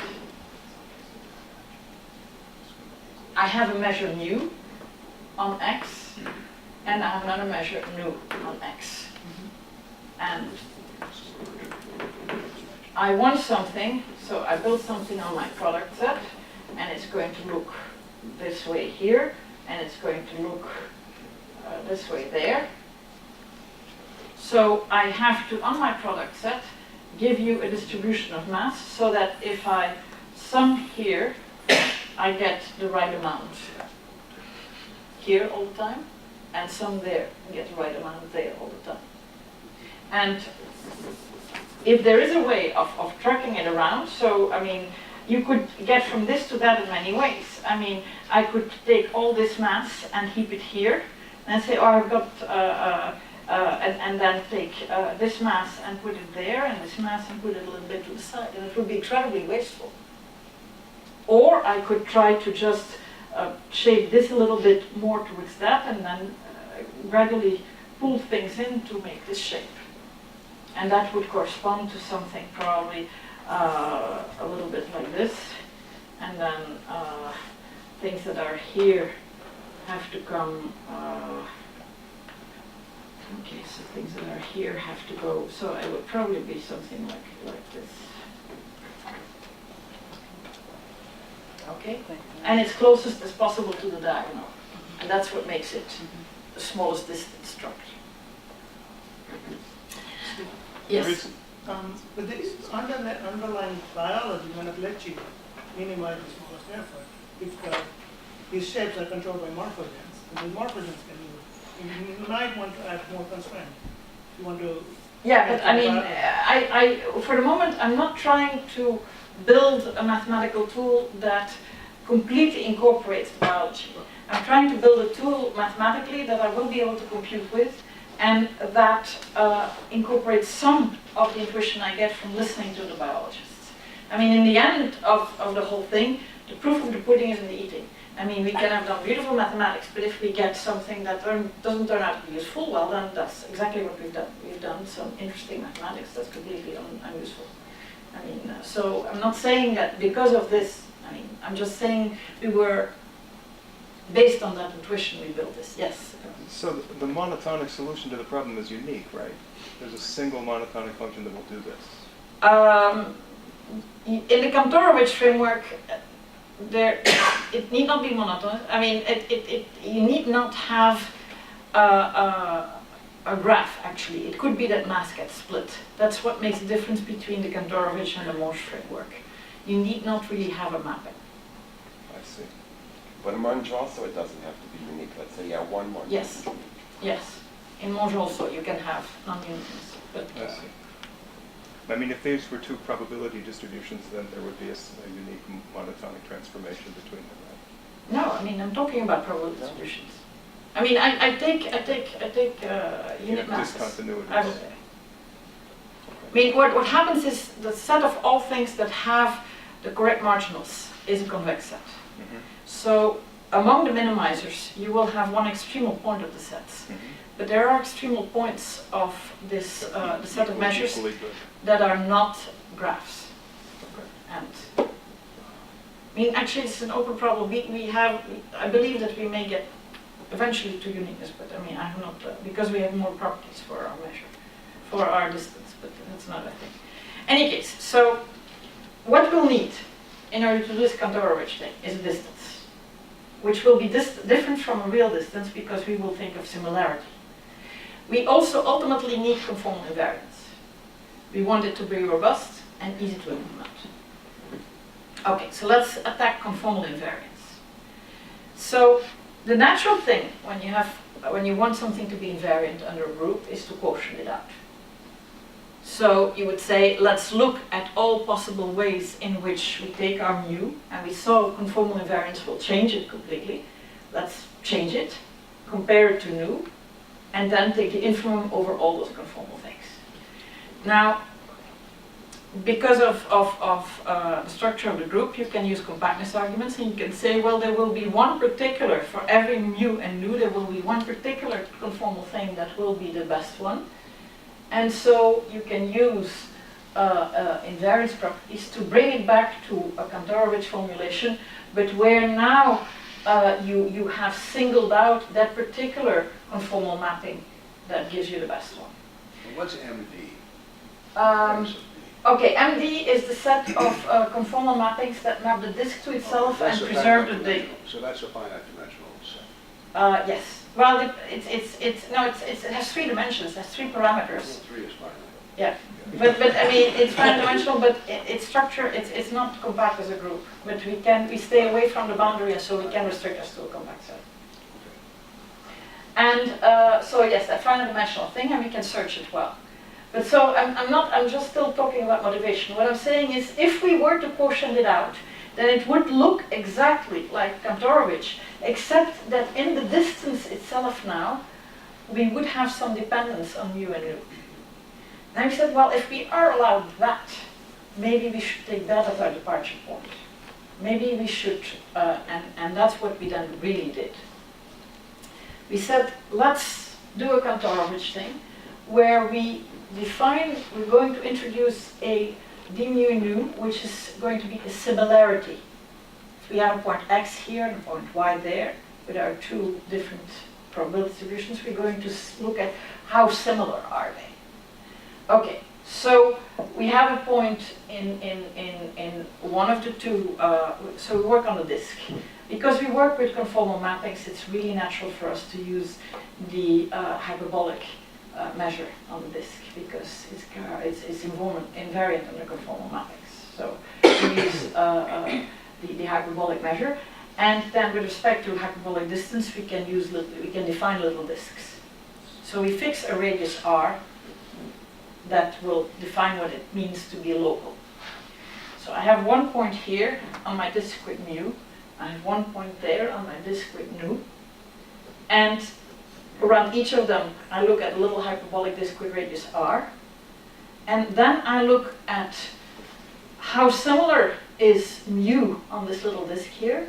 I have a measure mu on x, and I have another measure nu on x. And I want something, so I build something on my product set, and it's going to look this way here, and it's going to look this way there. So I have to, on my product set, give you a distribution of mass, so that if I sum here, I get the right amount here all the time, and sum there, and get the right amount there all the time. And if there is a way of tracking it around, so I mean, you could get from this to that in many ways. I mean, I could take all this mass and heap it here, and say, oh, I've got, and then take this mass and put it there, and this mass and put it a little bit to the side, and it would be incredibly wasteful. Or I could try to just shape this a little bit more towards that, and then gradually pull things in to make this shape. And that would correspond to something probably a little bit like this. And then things that are here have to come, okay, so things that are here have to go, so it would probably be something like this. Okay, and it's closest as possible to the diagonal. And that's what makes it the smallest distance structure. Yes? But this underlying biology kind of let you minimize the smallest effort if these shapes are controlled by morphogens. And the morphogens can do it. You might want to add more constraint. You want to... Yeah, but I mean, I for the moment, I'm not trying to build a mathematical tool that completely incorporates biology. I'm trying to build a tool mathematically that I will be able to compute with, and that incorporates some of the intuition I get from listening to the biologists. I mean, in the end of the whole thing, the proof of the pudding is in the eating. I mean, we can have done beautiful mathematics, but if we get something that doesn't turn out to be useful, well, then that's exactly what we've done. We've done some interesting mathematics that's completely unuseful. I mean, so I'm not saying that because of this, I mean, I'm just saying we were, based on that intuition, we built this. Yes? So the monotonic solution to the problem is unique, right? There's a single monotonic function that will do this. In the Kantorovich framework, it need not be monotonic. I mean, you need not have a graph, actually. It could be that mass gets split. That's what makes the difference between the Kantorovich and the Morse framework. You need not really have a mapping. I see. But in Monge also it doesn't have to be unique. Let's say you have one Monge. Yes, yes. In Monge also you can have non-uniqueness. But, I see. I mean, if these were two probability distributions, then there would be a unique monotonic transformation between them, right? no, I mean, I'm talking about probability distributions. I mean, I take unit masses. Discontinuities. I would say. I mean, what happens is the set of all things that have the correct marginals is a convex set. Mm-hmm. So among the minimizers, you will have one extremal point of the sets. Mm-hmm. But there are extremal points of this the set of measures Equally good. that are not graphs. Okay. And I mean, actually, it's an open problem. I believe that we may get eventually to uniqueness, but I mean, I have not, because we have more properties for our measure, for our distance, but that's not a thing. Any case, so what we'll need in order to do this Kantorovich thing is a distance, which will be different from a real distance because we will think of similarity. We also ultimately need conformal invariance. We want it to be robust and easy to implement. Okay, so let's attack conformal invariance. So the natural thing when you want something to be invariant under a group is to quotient it out. So you would say, let's look at all possible ways in which we take our mu, and we saw conformal invariance will change it completely. Let's change it, compare it to nu, and then take the infimum over all those conformal things. Now, because of the structure of the group, you can use compactness arguments, and you can say, well, there will be one particular, for every mu and nu, there will be one particular conformal thing that will be the best one. And so you can use invariance properties to bring it back to a Kantorovich formulation, but where now you have singled out that particular conformal mapping that gives you the best one. What's MD? Okay, MD is the set of conformal mappings that map the disk to itself and preserve the data. So that's a finite dimensional set. Yes. Well, it has 3 dimensions. It has 3 parameters. 3 is finite. Yeah. But I mean, it's finite dimensional, but its structure, it's not compact as a group. But we stay away from the boundary, and so we can restrict us to a compact set. And so yes, that finite dimensional thing, and we can search it well. But so I'm just still talking about motivation. What I'm saying is, if we were to quotient it out, then it would look exactly like Kantorovich, except that in the distance itself now, we would have some dependence on mu and nu. And we said, well, if we are allowed that, maybe we should take that as our departure point. Maybe we should, and that's what we then really did. We said, let's do a Kantorovich thing, where we define, we're going to introduce a d mu nu, which is going to be a similarity. So we have a point x here and a point y there, with our 2 different probability distributions. We're going to look at how similar are they. Okay, so we have a point in one of the 2, so we work on the disk. Because we work with conformal mappings, it's really natural for us to use the hyperbolic measure on the disk, because it's invariant under conformal mappings. So we use the hyperbolic measure, and then with respect to hyperbolic distance, we can define little disks. So we fix a radius r that will define what it means to be local. So I have one point here on my disk with mu, I have one point there on my disk with nu, and around each of them, I look at a little hyperbolic disk with radius r, and then I look at how similar is mu on this little disk here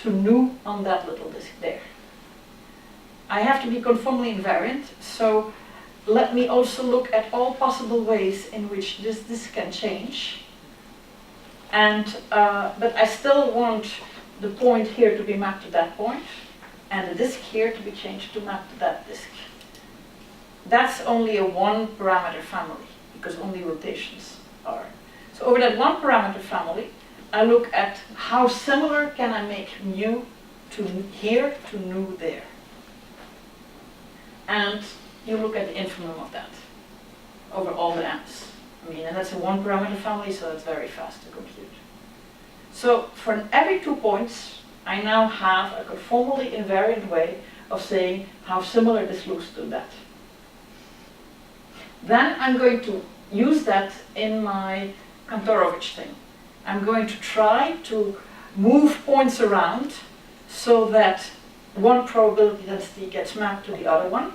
to nu on that little disk there. I have to be conformally invariant, so let me also look at all possible ways in which this disk can change. And but I still want the point here to be mapped to that point, and the disk here to be changed to map to that disk. That's only a 1-parameter family, because only rotations are. So over that 1-parameter family, I look at how similar can I make mu to here to nu there. And you look at the infimum of that over all the m's. I mean, and that's a 1-parameter family, so it's very fast to compute. So for every 2 points, I now have a conformally invariant way of saying how similar this looks to that. Then I'm going to use that in my Kantorovich thing. I'm going to try to move points around so that one probability density gets mapped to the other one,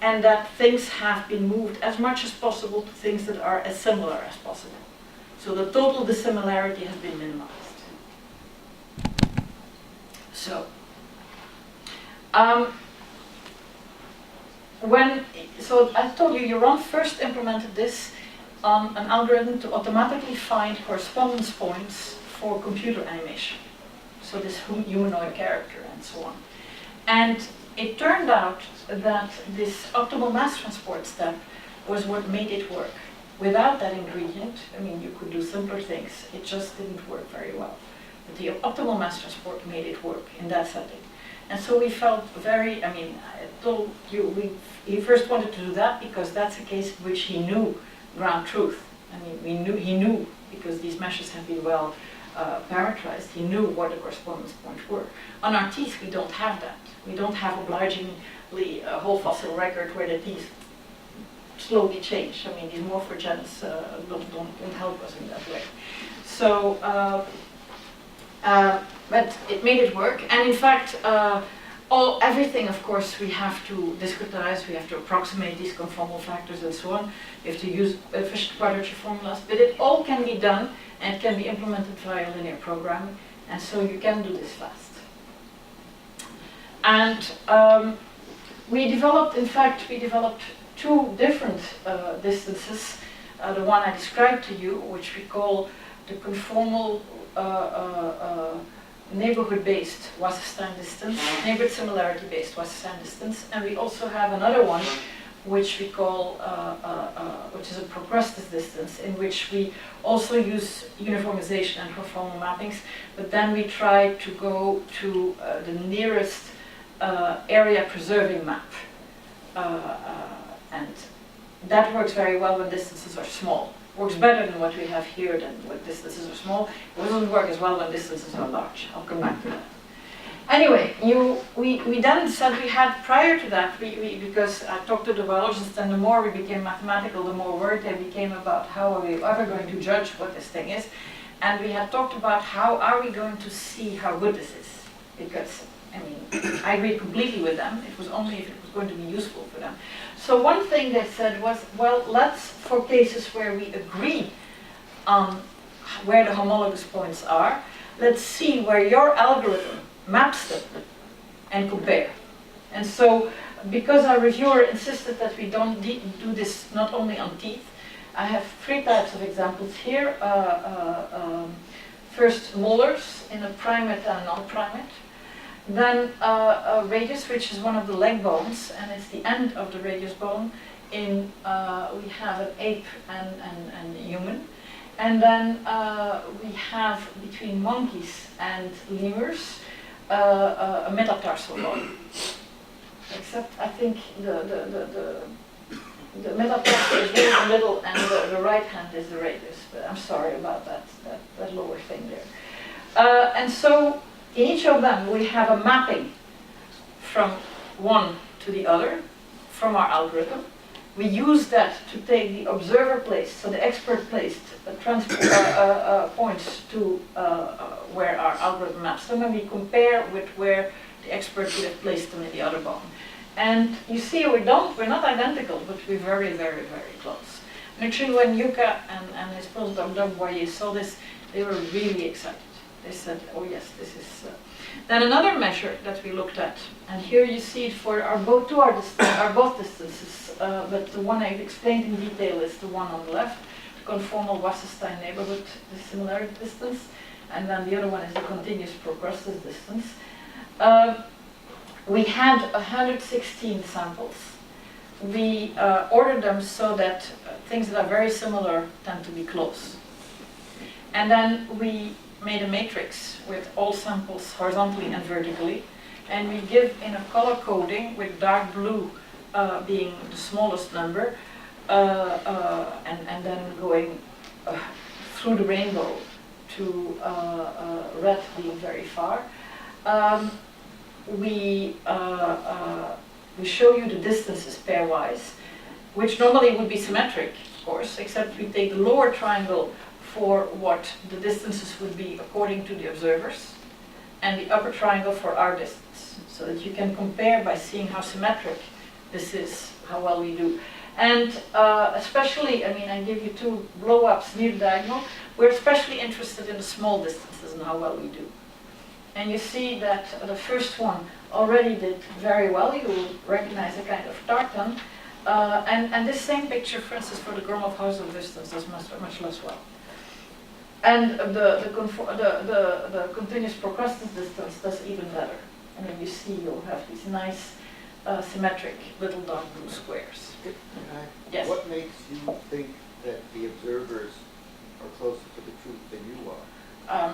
and that things have been moved as much as possible to things that are as similar as possible. So the total dissimilarity has been minimized. So, so I told you, Jeroen first implemented this on an algorithm to automatically find correspondence points for computer animation. So this humanoid character and so on. And it turned out that this optimal mass transport step was what made it work. Without that ingredient, I mean, you could do simpler things. It just didn't work very well. But the optimal mass transport made it work in that setting. And so we felt very, I mean, I told you, he first wanted to do that because that's a case in which he knew ground truth. I mean, he knew because these meshes have been well parameterized, he knew what the correspondence points were. On our teeth, we don't have that. We don't have obligingly a whole fossil record where the teeth slowly change. I mean, these morphogens don't help us in that way. So, but it made it work. And in fact, everything, of course, we have to discretize, we have to approximate these conformal factors and so on. We have to use efficient quadrature formulas, but it all can be done and can be implemented via linear programming, and so you can do this fast. And we developed two different distances. The one I described to you, which we call the conformal neighborhood-based Wasserstein distance, neighborhood similarity-based Wasserstein distance, and we also have another one which we call, which is a Procrustes distance, in which we also use uniformization and conformal mappings, but then we try to go to the nearest area preserving map. And that works very well when distances are small. Works better than what we have here than when distances are small. It doesn't work as well when distances are large. I'll come back to that. Anyway, we then said we had, prior to that, because I talked to the biologists, and the more we became mathematical, the more worried they became about how are we ever going to judge what this thing is. And we had talked about how are we going to see how good this is. Because, I mean, I agreed completely with them. It was only if it was going to be useful for them. So one thing they said was, well, let's, for cases where we agree on where the homologous points are, let's see where your algorithm maps them and compare. And so, because our reviewer insisted that we don't do this not only on teeth, I have three types of examples here. First, molars in a primate and a non-primate. Then a radius, which is one of the leg bones, and it's the end of the radius bone. In we have an ape and human, and then we have between monkeys and lemurs a metatarsal bone. Except I think the metatarsal is really in the middle, and the right hand is the radius. But I'm sorry about that lower thing there. And so, in each of them, we have a mapping from one to the other from our algorithm. We use that to take the observer placed, so the expert placed points to where our algorithm maps them, and we compare with where the expert would have placed them in the other bone. And you see, we're not identical, but we're very, very, very close. And actually, when Yuka and his postdoc Daubechies saw this, they were really excited. They said, oh yes, this is... Then another measure that we looked at, and here you see it for both distances, but the one I've explained in detail is the one on the left, the conformal Wasserstein neighborhood, the similarity distance, and then the other one is the continuous Procrustes distance. We had 116 samples. We ordered them so that things that are very similar tend to be close. And then we made a matrix with all samples horizontally and vertically, and we give in a color coding with dark blue being the smallest number, and then going through the rainbow to red being very far. We show you the distances pairwise, which normally would be symmetric, of course, except we take the lower triangle for what the distances would be according to the observers, and the upper triangle for our distance, so that you can compare by seeing how symmetric this is, how well we do. And especially, I mean, I give you two blow-ups near the diagonal. We're especially interested in the small distances and how well we do. And you see that the first one already did very well. You will recognize a kind of tartan. And this same picture, for instance, for the Gromov-Hausdorff distance does much less well. And the continuous Procrustes distance does even better. And then you see you'll have these nice symmetric little dark blue squares. Yes. What makes you think that the observers are closer to the truth than you are?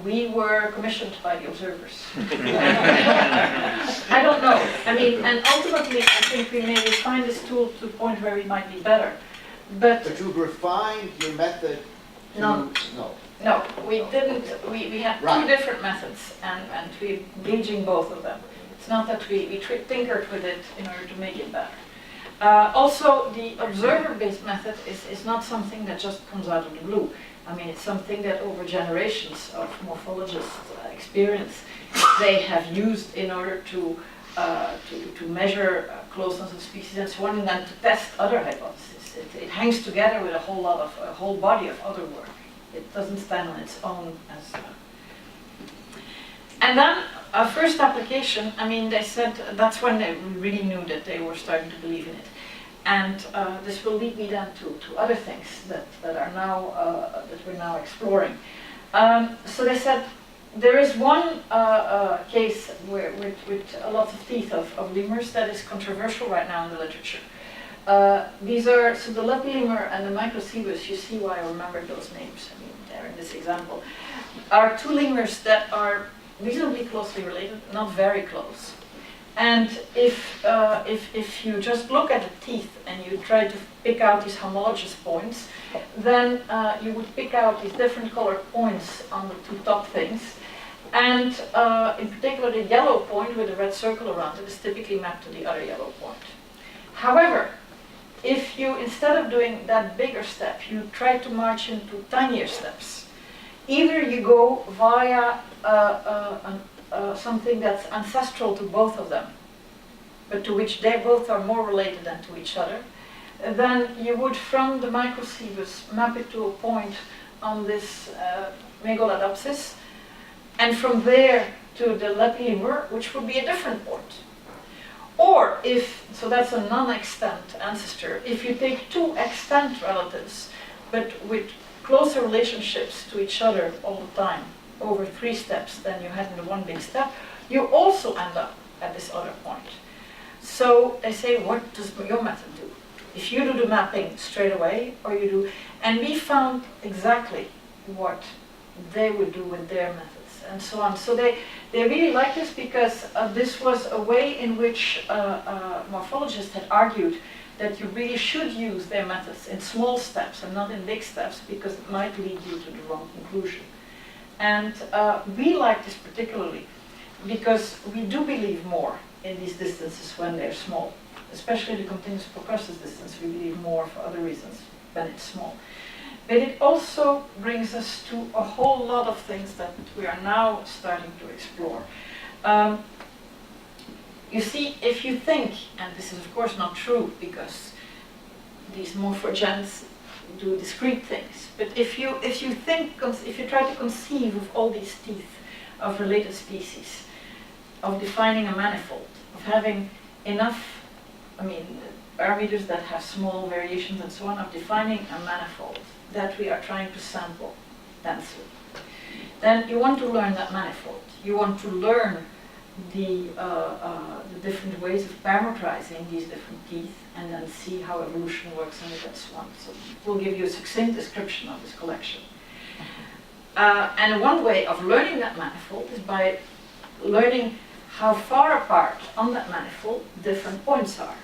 We were commissioned by the observers. I don't know. I mean, and ultimately, I think we may refine this tool to a point where we might be better. But you've refined your method to... No, we didn't. We had two different methods, and we're gauging both of them. It's not that we tinkered with it in order to make it better. Also, the observer-based method is not something that just comes out of the blue. I mean, it's something that over generations of morphologists' experience, they have used in order to measure closeness of species and so on, and then to test other hypotheses. It hangs together with a whole body of other work. It doesn't stand on its own as. And then our first application, I mean, they said that's when they really knew that they were starting to believe in it. And this will lead me then to other things that are now that we're now exploring. So they said there is one case with a lot of teeth of lemurs that is controversial right now in the literature. These are, so the lemur and the microcebus, you see why I remember those names, I mean, they're in this example, are two lemurs that are reasonably closely related, not very close. And if you just look at the teeth and you try to pick out these homologous points, then you would pick out these different colored points on the two top things. And in particular, the yellow point with a red circle around it is typically mapped to the other yellow point. However, if you, instead of doing that bigger step, you try to march into tinier steps, either you go via something that's ancestral to both of them, but to which they both are more related than to each other, then you would, from the microcebus, map it to a point on this megalodopsis, and from there to the lemur, which would be a different point. Or if, so that's a non-extant ancestor, if you take two extant relatives, but with closer relationships to each other all the time, over 3 steps than you had in the one big step, you also end up at this other point. So they say, what does your method do? If you do the mapping straight away, or you do, and we found exactly what they would do with their methods, and so on. So they really like this because this was a way in which morphologists had argued that you really should use their methods in small steps and not in big steps, because it might lead you to the wrong conclusion. And we like this particularly because we do believe more in these distances when they're small, especially the continuous progressive distance. We believe more for other reasons when it's small. But it also brings us to a whole lot of things that we are now starting to explore. You see, if you think, and this is of course not true because these morphogens do discrete things, but if you try to conceive of all these teeth of related species, of defining a manifold, of having enough, I mean, parameters that have small variations and so on, of defining a manifold that we are trying to sample densely, then you want to learn that manifold. You want to learn the different ways of parameterizing these different teeth and then see how evolution works under that swan. So we'll give you a succinct description of this collection. And one way of learning that manifold is by learning how far apart on that manifold different points are.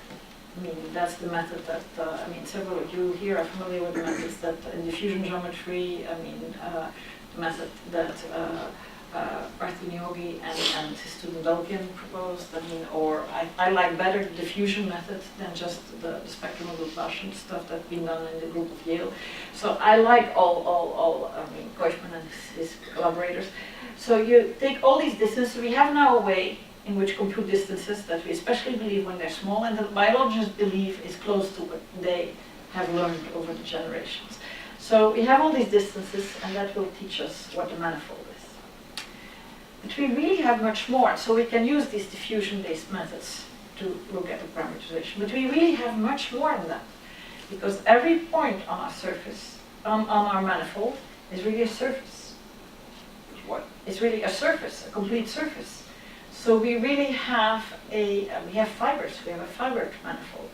I mean, that's the method that, I mean, several of you here are familiar with the methods that in diffusion geometry, I mean, the method that Partheniogi and his student Belkin proposed, I mean, or I like better the diffusion method than just the spectrum of Gaussian stuff that's been done in the group of Yale. So I like all I mean, Koishman and his collaborators. So you take all these distances. We have now a way in which compute distances that we especially believe when they're small, and that biologists believe is close to what they have learned over the generations. So we have all these distances, and that will teach us what the manifold is. But we really have much more, so we can use these diffusion-based methods to look at the parameterization. But we really have much more than that, because every point on our surface, on our manifold, is really a surface. What? It's really a surface, a complete surface. So we really have we have fibers. We have a fiber manifold,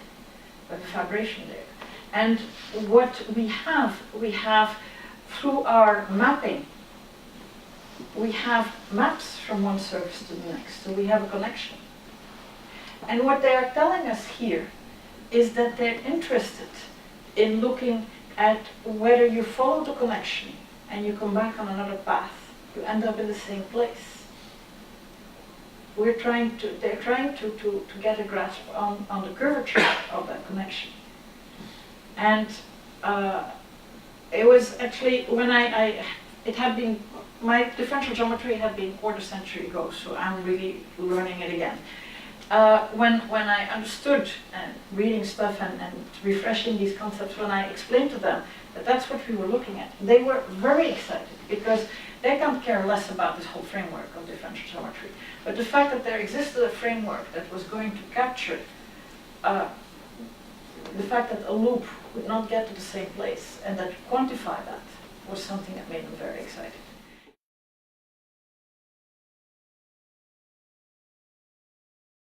we have a fibration there. And what we have through our mapping, we have maps from one surface to the next. So we have a connection. And what they are telling us here is that they're interested in looking at whether you follow the connection and you come back on another path, you end up in the same place. they're trying to get a grasp on the curvature of that connection. And it was actually when it had been, my differential geometry had been quarter century ago, so I'm really learning it again. When I understood and reading stuff and refreshing these concepts, when I explained to them that that's what we were looking at, they were very excited because they can't care less about this whole framework of differential geometry. But the fact that there existed a framework that was going to capture the fact that a loop would not get to the same place and that quantify that was something that made them very excited.